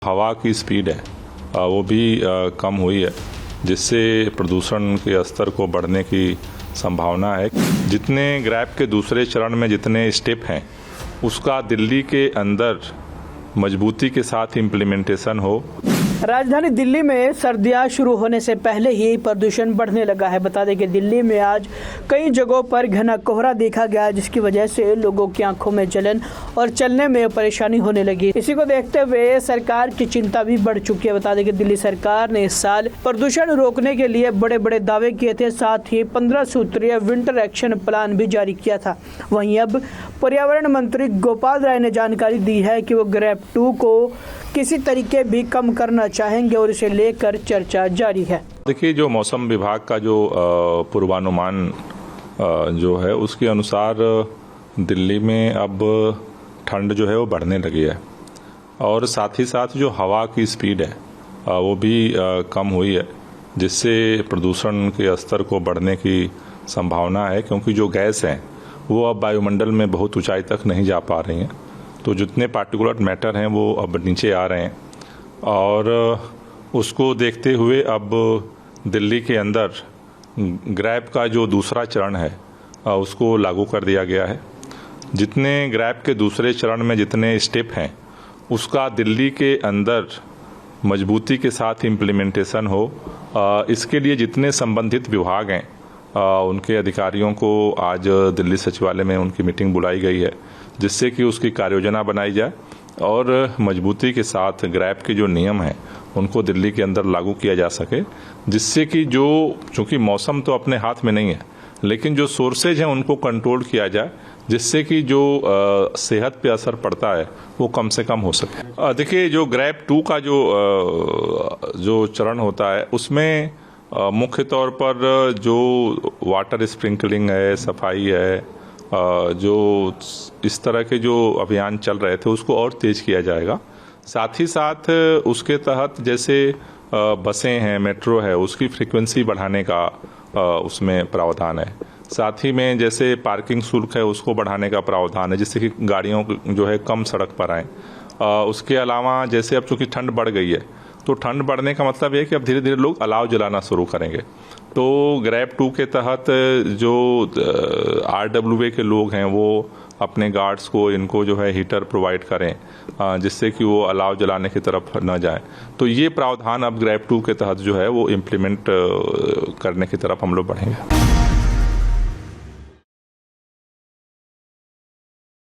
हवा की स्पीड है वो भी कम हुई है, जिससे प्रदूषण के स्तर को बढ़ने की संभावना है। जितने ग्रैप के दूसरे चरण में जितने स्टेप हैं उसका दिल्ली के अंदर मजबूती के साथ इम्प्लीमेंटेशन हो। राजधानी दिल्ली में सर्दियां शुरू होने से पहले ही प्रदूषण बढ़ने लगा है। बता दें कि दिल्ली में आज कई जगहों पर घना कोहरा देखा गया, जिसकी वजह से लोगों की आंखों में जलन और चलने में परेशानी होने लगी। इसी को देखते हुए सरकार की चिंता भी बढ़ चुकी है। बता दें कि दिल्ली सरकार ने इस साल प्रदूषण रोकने के लिए बड़े बड़े दावे किए थे, साथ ही 15 सूत्रीय विंटर एक्शन प्लान भी जारी किया था। वहीं अब पर्यावरण मंत्री गोपाल राय ने जानकारी दी है कि वो ग्रैप 2 को किसी तरीके भी कम करना चाहेंगे और इसे लेकर चर्चा जारी है। देखिए, जो मौसम विभाग का जो पूर्वानुमान जो है उसके अनुसार दिल्ली में अब ठंड जो है वो बढ़ने लगी है और साथ ही साथ जो हवा की स्पीड है वो भी कम हुई है, जिससे प्रदूषण के स्तर को बढ़ने की संभावना है, क्योंकि जो गैस हैं वो अब वायुमंडल में बहुत ऊंचाई तक नहीं जा पा रही हैं। तो जितने पार्टिकुलर मैटर हैं वो अब नीचे आ रहे हैं और उसको देखते हुए अब दिल्ली के अंदर ग्रैप का जो दूसरा चरण है उसको लागू कर दिया गया है। जितने ग्रैप के दूसरे चरण में जितने स्टेप हैं उसका दिल्ली के अंदर मजबूती के साथ इम्प्लीमेंटेशन हो। इसके लिए जितने संबंधित विभाग हैं उनके अधिकारियों को आज दिल्ली सचिवालय में उनकी मीटिंग बुलाई गई है, जिससे कि उसकी कार्ययोजना बनाई जाए और मजबूती के साथ ग्रैप के जो नियम हैं उनको दिल्ली के अंदर लागू किया जा सके, जिससे कि चूंकि मौसम तो अपने हाथ में नहीं है, लेकिन जो सोर्सेज हैं उनको कंट्रोल किया जाए, जिससे कि जो सेहत पे असर पड़ता है वो कम से कम हो सके। देखिए, जो ग्रैप 2 का जो चरण होता है उसमें मुख्य तौर पर जो वाटर स्प्रिंकलिंग है, सफाई है, जो इस तरह के जो अभियान चल रहे थे उसको और तेज किया जाएगा। साथ ही साथ उसके तहत जैसे बसें हैं, मेट्रो है, उसकी फ्रीक्वेंसी बढ़ाने का उसमें प्रावधान है। साथ ही में जैसे पार्किंग शुल्क है उसको बढ़ाने का प्रावधान है, जिससे कि गाड़ियों जो है कम सड़क पर आएँ। उसके अलावा जैसे अब चूँकि ठंड बढ़ गई है तो ठंड बढ़ने का मतलब है कि अब धीरे धीरे लोग अलाव जलाना शुरू करेंगे। तो ग्रैप 2 के तहत जो RWA के लोग हैं वो अपने गार्ड्स को इनको जो है हीटर प्रोवाइड करें, जिससे कि वो अलाव जलाने की तरफ न जाएं। तो ये प्रावधान अब ग्रैप 2 के तहत जो है वो इम्प्लीमेंट करने की तरफ हम लोग बढ़ेंगे।